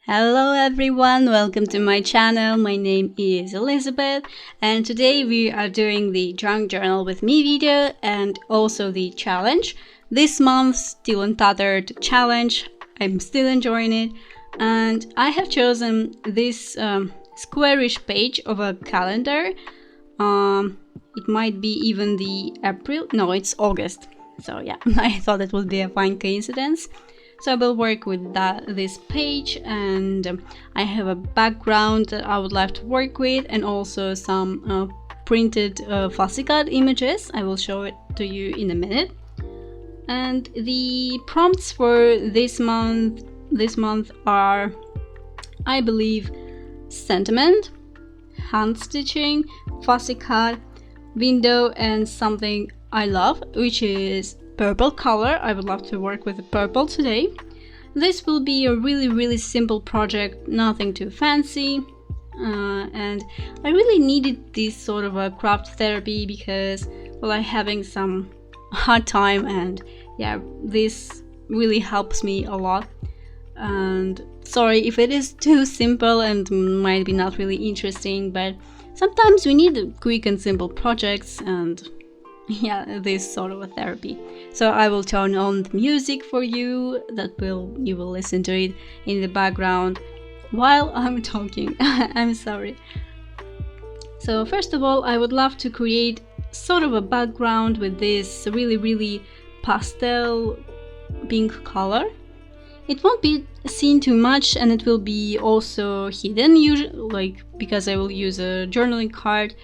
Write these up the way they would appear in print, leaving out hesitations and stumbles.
Hello everyone, welcome to my channel. My name is Elizabeth and today we are doing the Drunk Journal with me video and also the challenge. This month's Still Untethered challenge. I'm still enjoying it and I have chosen this squarish page of a calendar. It might be even the April, no, it's August. So yeah, I thought it would be a fine coincidence. So I will work with this page, and I have a background that I would like to work with, and also some printed fussy cut images. I will show it to you in a minute. And the prompts for this month are, I believe, sentiment, hand stitching, fussy cut, window, and something I love, which is purple color. I would love to work with the purple today. This will be a really simple project, nothing too fancy, and I really needed this sort of a craft therapy because, well, I'm having some hard time, and yeah, this really helps me a lot. And sorry if it is too simple and might be not really interesting, but sometimes we need quick and simple projects, and yeah, this sort of a therapy. So I will turn on the music for you, you will listen to it in the background while I'm talking. I'm sorry. So first of all, I would love to create sort of a background with this really pastel pink color. It won't be seen too much, and it will be also hidden, usually, because I will use a journaling card.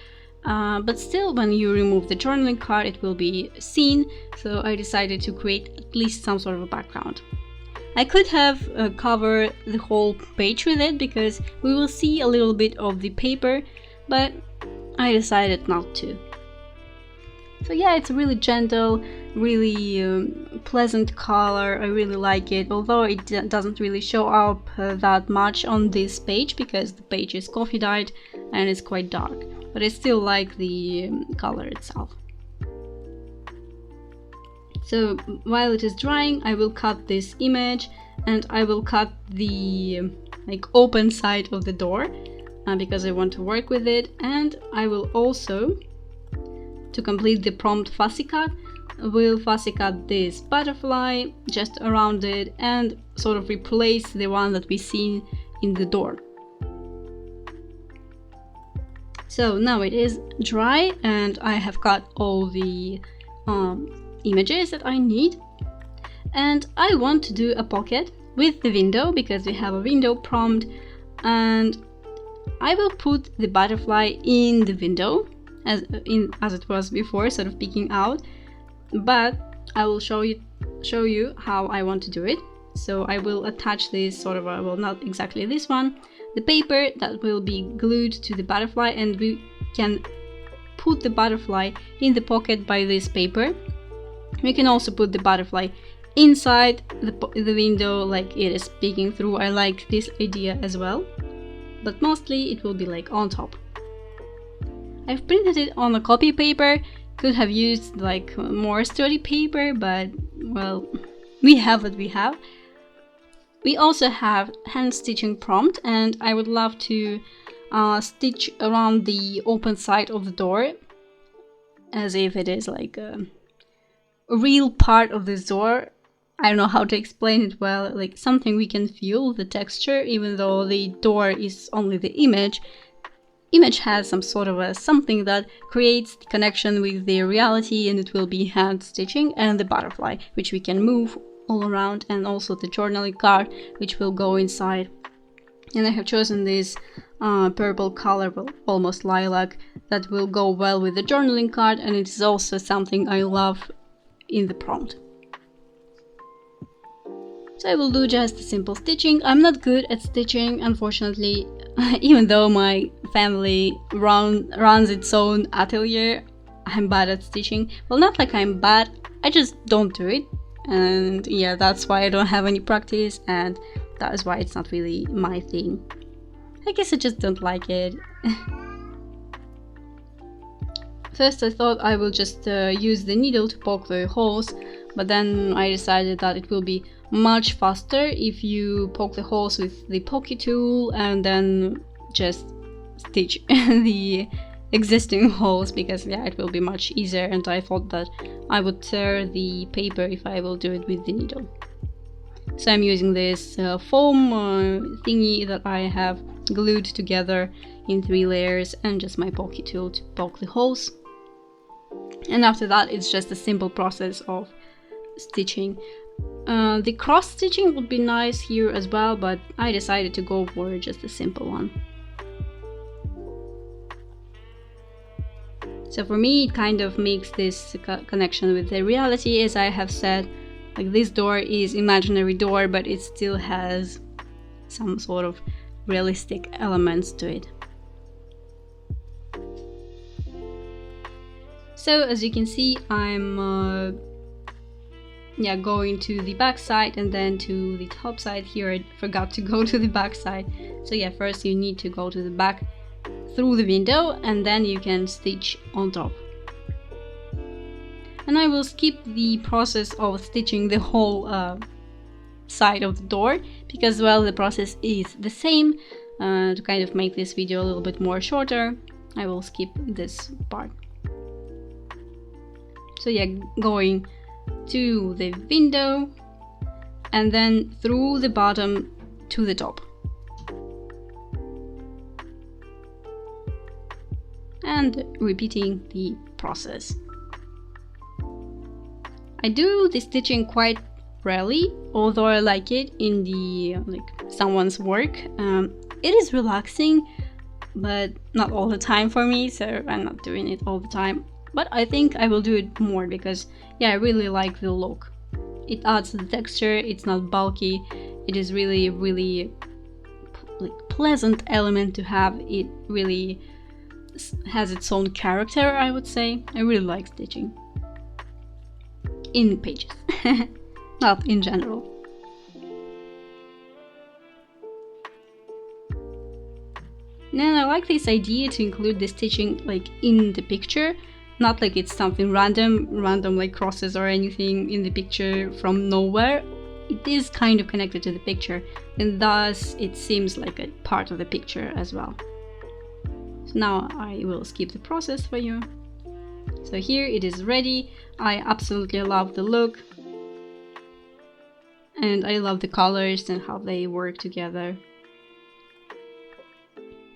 But still, when you remove the journaling card, it will be seen, so I decided to create at least some sort of a background. I could have covered the whole page with it, because we will see a little bit of the paper, but I decided not to. So yeah, it's a really gentle, really pleasant color. I really like it, although it doesn't really show up that much on this page, because the page is coffee dyed and it's quite dark. But I still like the color itself. So while it is drying, I will cut this image, and I will cut the open side of the door because I want to work with it. And I will also, to complete the prompt fussy cut, we'll fussy cut this butterfly just around it and sort of replace the one that we see in the door. So now it is dry, and I have cut all the images that I need. And I want to do a pocket with the window, because we have a window prompt, and I will put the butterfly in the window as it was before, sort of peeking out. But I will show you how I want to do it. So I will attach this sort of well, not exactly this one, the paper that will be glued to the butterfly, and we can put the butterfly in the pocket by this paper. We can also put the butterfly inside the window, like it is peeking through. I like this idea as well, but mostly it will be like on top. I've printed it on a copy paper. Could have used like more sturdy paper, but well, we have what we have. We also have hand stitching prompt, and I would love to stitch around the open side of the door as if it is like a real part of this door. I don't know how to explain it well, like something we can feel the texture, even though the door is only the image. Image has some sort of a something that creates the connection with the reality, and it will be hand stitching, and the butterfly, which we can move all around, and also the journaling card, which will go inside. And I have chosen this purple color, well, almost lilac, that will go well with the journaling card, and it is also something I love in the prompt. So I will do just a simple stitching. I'm not good at stitching, unfortunately, even though my family runs its own atelier. I'm bad at stitching. Well, not like I'm bad, I just don't do it. And yeah, that's why I don't have any practice, and that is why it's not really my thing. I guess I just don't like it. First I thought I will just use the needle to poke the holes, but then I decided that it will be much faster if you poke the holes with the pokey tool and then just stitch the existing holes, because yeah, it will be much easier, and I thought that I would tear the paper if I will do it with the needle. So I'm using this foam thingy that I have glued together in 3 layers and just my pokey tool to poke the holes. And after that it's just a simple process of stitching. The cross stitching would be nice here as well, but I decided to go for just a simple one. So for me it kind of makes this connection with the reality, as I have said. Like, this door is imaginary door, but it still has some sort of realistic elements to it. So as you can see, I'm going to the back side and then to the top side. Here I forgot to go to the back side. So yeah, first you need to go to the back through the window and then you can stitch on top. And I will skip the process of stitching the whole side of the door, because well, the process is the same. To kind of make this video a little bit more shorter, I will skip this part. So yeah, going to the window and then through the bottom to the top. And repeating the process. I do the stitching quite rarely, although I like it in the someone's work. It is relaxing, but not all the time for me, so I'm not doing it all the time. But I think I will do it more because yeah, I really like the look. It adds the texture, it's not bulky, it is really pleasant element to have. It really has its own character, I would say. I really like stitching. In pages, not in general. And I like this idea to include the stitching in the picture, not like it's something random like crosses or anything in the picture from nowhere. It is kind of connected to the picture, and thus it seems like a part of the picture as well. So now I will skip the process for you. So here it is ready. I absolutely love the look, and I love the colors and how they work together.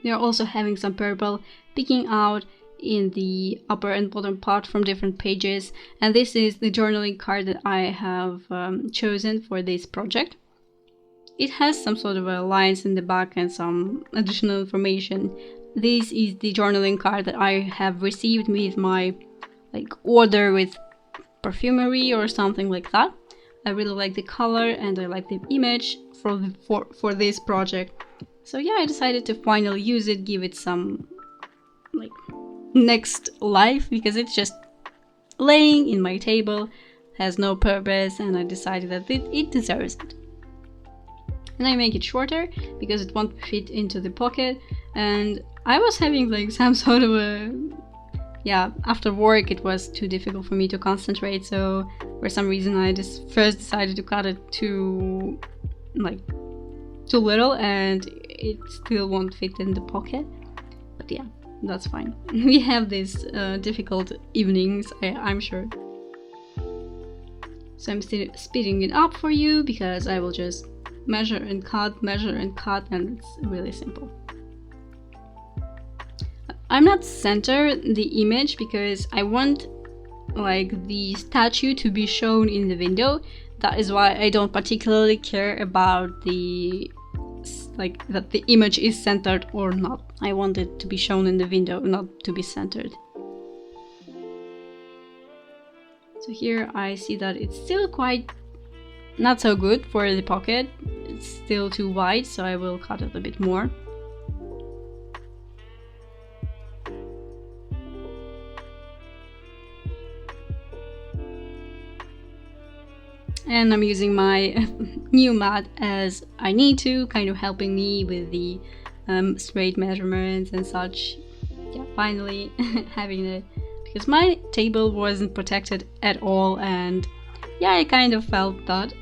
We are also having some purple peeking out in the upper and bottom part from different pages, and this is the journaling card that I have chosen for this project. It has some sort of lines in the back and some additional information. This is the journaling card that I have received with my order with perfumery or something like that. I really like the color and I like the image for this project. So yeah, I decided to finally use it, give it some next life, because it's just laying in my table, has no purpose, and I decided that it deserves it. And I make it shorter because it won't fit into the pocket, and I was having some sort of after work it was too difficult for me to concentrate, so for some reason I just first decided to cut it too little and it still won't fit in the pocket. But yeah, that's fine. We have these difficult evenings, I'm sure. So I'm still speeding it up for you because I will just measure and cut, and it's really simple. I'm not center the image because I want the statue to be shown in the window. That is why I don't particularly care about the that the image is centered or not. I want it to be shown in the window, not to be centered. So here I see that it's still quite not so good for the pocket. It's still too wide, so I will cut it a bit more. And I'm using my new mat as I need to, kind of helping me with the straight measurements and such. Yeah, finally having it, because my table wasn't protected at all, and yeah, I kind of felt that.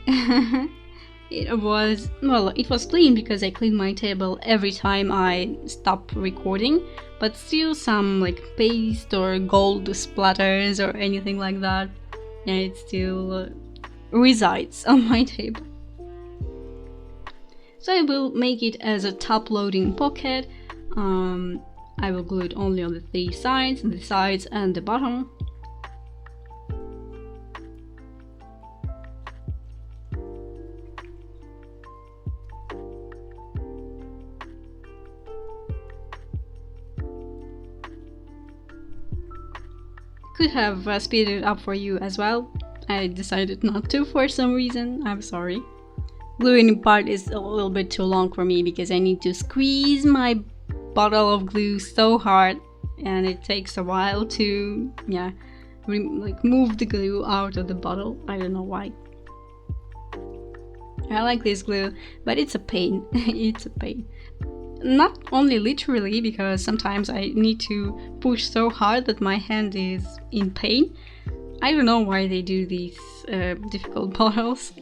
It was clean because I clean my table every time I stop recording, but still some like paste or gold splatters or anything like that, and it still resides on my table. So I will make it as a top-loading pocket. I will glue it only on the 3 sides, the sides and the bottom. Could have speeded it up for you as well. I decided not to for some reason, I'm sorry. Gluing part is a little bit too long for me because I need to squeeze my bottle of glue so hard, and it takes a while to move the glue out of the bottle. I don't know why. I like this glue, but it's a pain. It's a pain. Not only literally, because sometimes I need to push so hard that my hand is in pain. I don't know why they do these difficult bottles.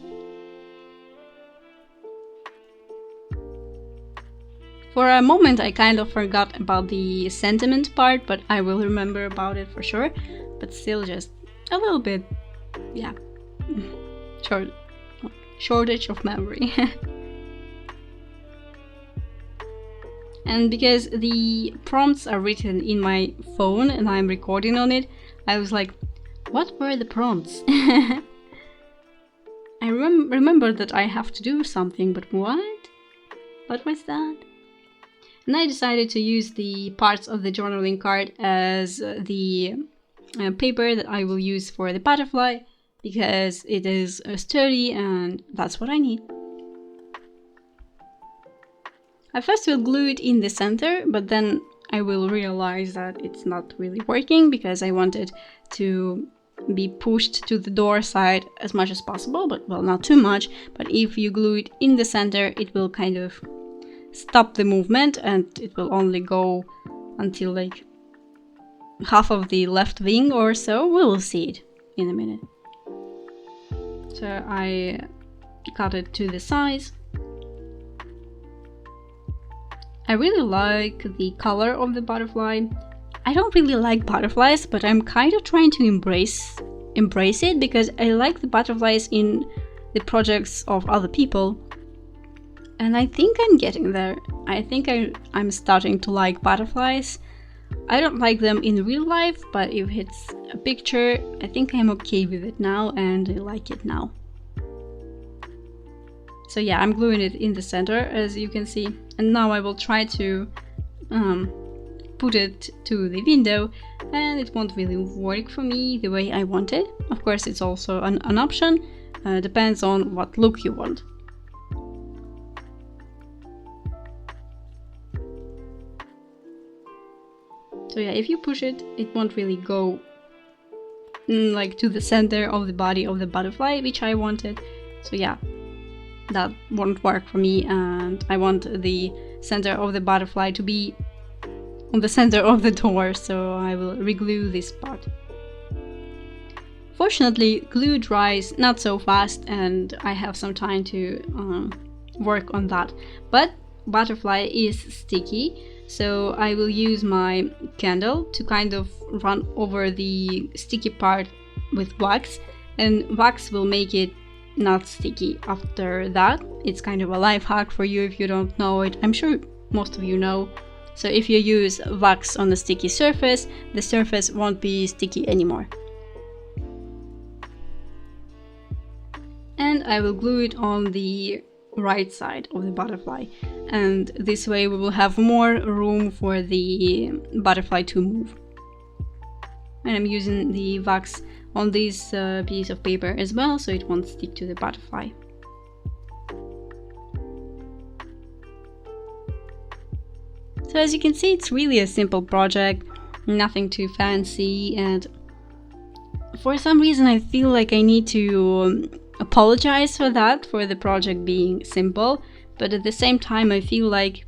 For a moment I kind of forgot about the sentiment part, but I will remember about it for sure. But still just a little bit, yeah, shortage of memory. And because the prompts are written in my phone and I'm recording on it, I was like, what were the prompts? I remember that I have to do something, but what? What was that? And I decided to use the parts of the journaling card as the paper that I will use for the butterfly, because it is sturdy and that's what I need. I first will glue it in the center, but then I will realize that it's not really working because I want it to be pushed to the door side as much as possible, but well, not too much. But if you glue it in the center, it will kind of stop the movement and it will only go until like half of the left wing or so. We will see it in a minute. So I cut it to the size. I really like the color of the butterfly. I don't really like butterflies, but I'm kind of trying to embrace it because I like the butterflies in the projects of other people. And I think I'm getting there. I think I'm starting to like butterflies. I don't like them in real life, but if it's a picture, I think I'm okay with it now and I like it now. So yeah, I'm gluing it in the center, as you can see. And now I will try to put it to the window, and it won't really work for me the way I want it. Of course, it's also an option. Depends on what look you want. So yeah, if you push it, it won't really go like to the center of the body of the butterfly, which I wanted. So yeah, that won't work for me, and I want the center of the butterfly to be on the center of the door, so I will reglue this part. Fortunately, glue dries not so fast and I have some time to work on that. But butterfly is sticky, so I will use my candle to kind of run over the sticky part with wax, and wax will make it not sticky after that. It's kind of a life hack for you if you don't know it. I'm sure most of you know. So if you use wax on a sticky surface, the surface won't be sticky anymore. And I will glue it on the right side of the butterfly, and this way we will have more room for the butterfly to move. And I'm using the wax on this piece of paper as well, so it won't stick to the butterfly. So as you can see, it's really a simple project, nothing too fancy, and for some reason I feel like I need to apologize for that, for the project being simple, but at the same time I feel like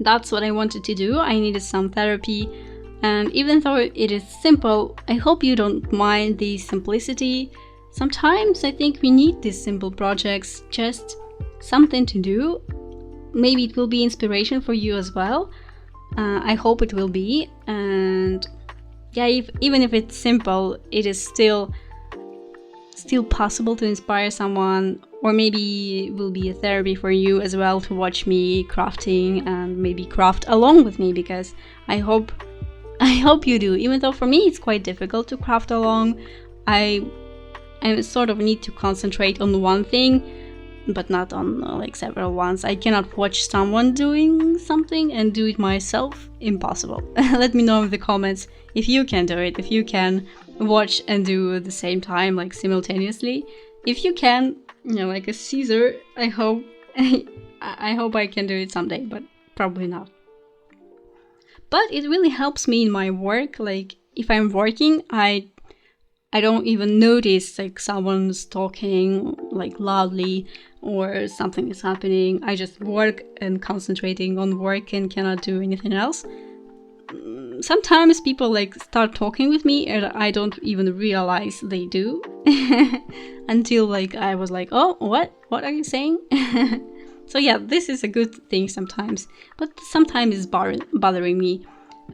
that's what I wanted to do. I needed some therapy, and even though it is simple, I hope you don't mind the simplicity. sometimes I think we need these simple projects, just something to do. Maybe it will be inspiration for you as well. I hope it will be. And yeah, even if it's simple, it is still possible to inspire someone, or maybe it will be a therapy for you as well to watch me crafting and maybe craft along with me, because I hope you do. Even though for me it's quite difficult to craft along. I sort of need to concentrate on one thing, but not on like several ones. I cannot watch someone doing something and do it myself. Impossible. Let me know in the comments if you can do it, if you can watch and do at the same time, like simultaneously. If you can, like a Caesar, I hope I hope I can do it someday, but probably not. But it really helps me in my work. Like if I'm working, I don't even notice like someone's talking like loudly or something is happening. I just work and concentrating on work and cannot do anything else. Sometimes people like start talking with me and I don't even realize they do until like I was like, oh, what are you saying? So yeah, this is a good thing sometimes, but sometimes it's bothering me.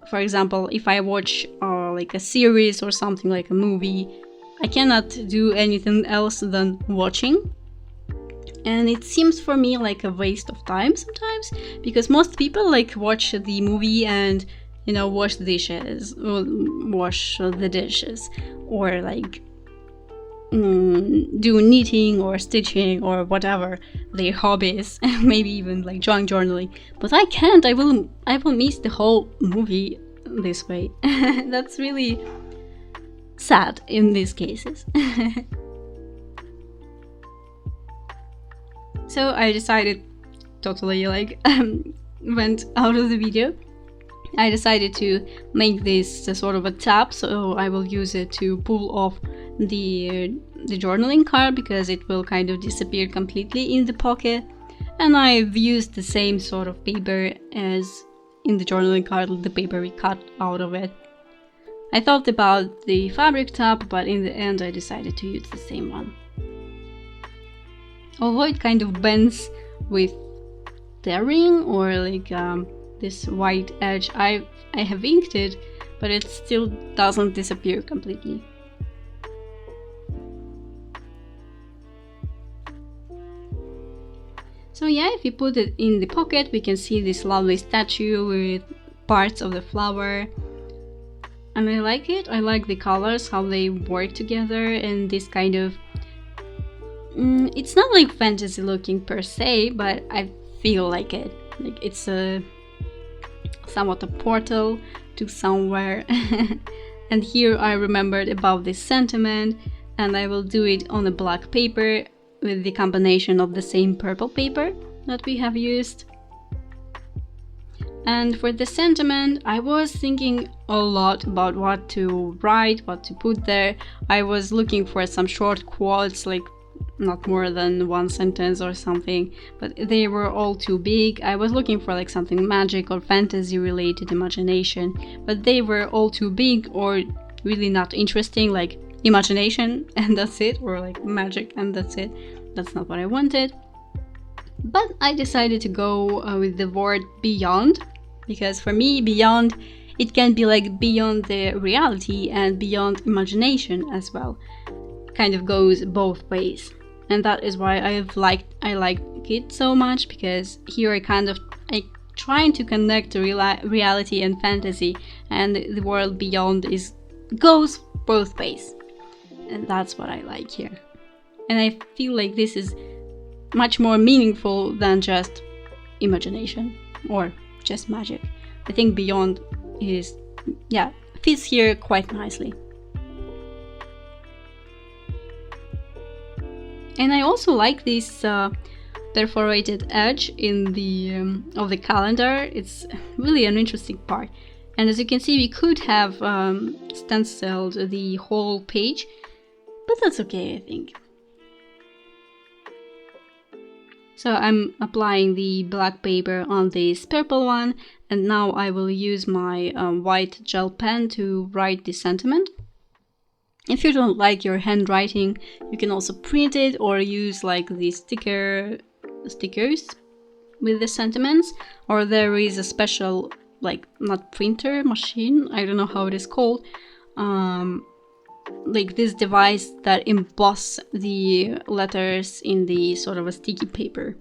For example, if I watch like a series or something like a movie, I cannot do anything else than watching. And it seems for me like a waste of time sometimes, because most people like watch the movie and wash the dishes, or like do knitting or stitching or whatever their hobby is, maybe even like drawing, journaling. But I can't. I will miss the whole movie this way. That's really sad in these cases. So I decided, totally like went out of the video. I decided to make this sort of a tab, so I will use it to pull off the journaling card, because it will kind of disappear completely in the pocket. And I've used the same sort of paper as in the journaling card, the paper we cut out of it. I thought about the fabric tab, but in the end I decided to use the same one. Although it kind of bends with tearing or like this white edge, I have inked it, but it still doesn't disappear completely. So yeah, if you put it in the pocket, we can see this lovely statue with parts of the flower. And I like it. I like the colors, how they work together, and this kind of... it's not like fantasy looking per se, but I feel like it. Like it's somewhat a portal to somewhere. And here I remembered about this sentiment, and I will do it on a black paper with the combination of the same purple paper that we have used. And for the sentiment, I was thinking a lot about what to write, what to put there. I was looking for some short quotes, like not more than one sentence or something, but they were all too big. I was looking for like something magic or fantasy related, imagination, but they were all too big or really not interesting, like imagination and that's it, or like magic and that's it. That's not what I wanted. But I decided to go with the word beyond, because for me, beyond, it can be like beyond the reality and beyond imagination as well. Kind of goes both ways. And that is why I like it so much, because here I trying to connect the reality and fantasy, and the world beyond goes both ways. And that's what I like here. And I feel like this is much more meaningful than just imagination or just magic. I think beyond fits here quite nicely. And I also like this perforated edge in the of the calendar. It's really an interesting part. And as you can see, we could have stenciled the whole page, but that's okay, I think. So I'm applying the black paper on this purple one, and now I will use my white gel pen to write the sentiment. If you don't like your handwriting, you can also print it or use like the stickers with the sentiments, or there is a special, like, not printer machine, I don't know how it is called, like this device that emboss the letters in the sort of a sticky paper.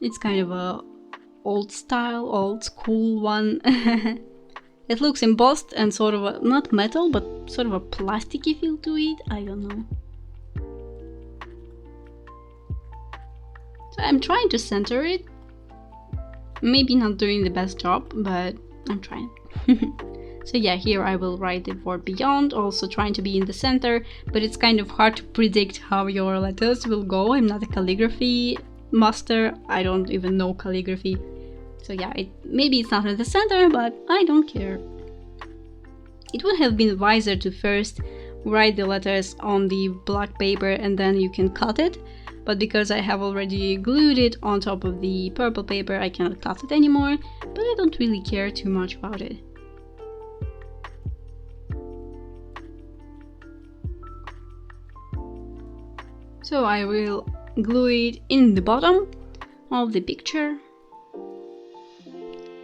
It's kind of a old school one. It looks embossed and sort of a, not metal, but sort of a plasticky feel to it, I don't know. So I'm trying to center it. Maybe not doing the best job, but I'm trying. So yeah, here I will write the word beyond, also trying to be in the center, but it's kind of hard to predict how your letters will go. I'm not a calligraphy master, I don't even know calligraphy. So yeah, maybe it's not in the center, but I don't care. It would have been wiser to first write the letters on the black paper and then you can cut it. But because I have already glued it on top of the purple paper, I cannot cut it anymore, but I don't really care too much about it. So I will glue it in the bottom of the picture,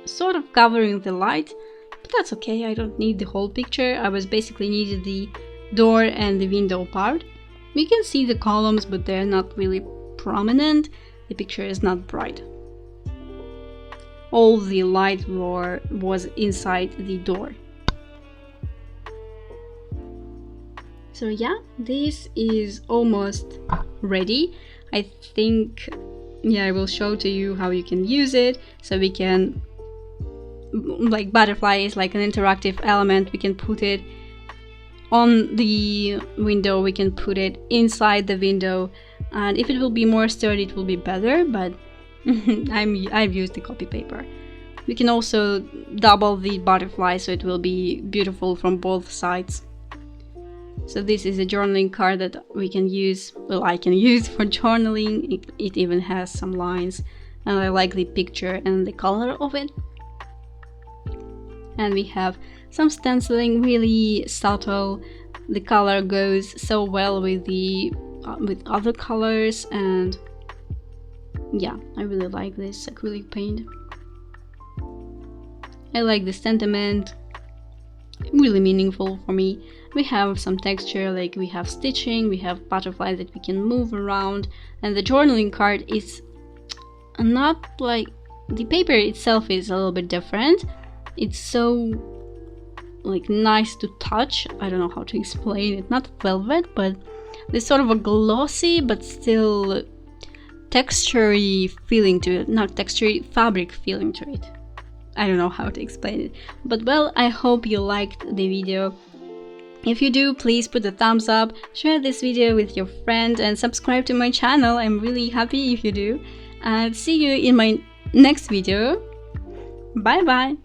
sort of covering the light, but that's okay, I don't need the whole picture. I was basically needed the door and the window part. We can see the columns, but they're not really prominent. The picture is not bright. All the light was inside the door. So yeah, this is almost ready. I think, yeah, I will show to you how you can use it. So we can, like, butterfly is like an interactive element. We can put it on the window, we can put it inside the window, and if it will be more sturdy it will be better, but I've used the copy paper. We can also double the butterfly so it will be beautiful from both sides. So this is a journaling card that we can use, well, I can use for journaling. It even has some lines, and I like the picture and the color of it. And we have some stenciling, really subtle. The color goes so well with the with other colors, and yeah, I really like this acrylic paint. I like the sentiment, really meaningful for me. We have some texture, like we have stitching, we have butterflies that we can move around, and the journaling card is not like, the paper itself is a little bit different. It's so, like, nice to touch. I don't know how to explain it. Not velvet, but there's sort of a glossy but still textury feeling to it. Not textury, fabric feeling to it. I don't know how to explain it. But well, I hope you liked the video. If you do, please put a thumbs up, share this video with your friend, and subscribe to my channel. I'm really happy if you do. And see you in my next video. Bye bye!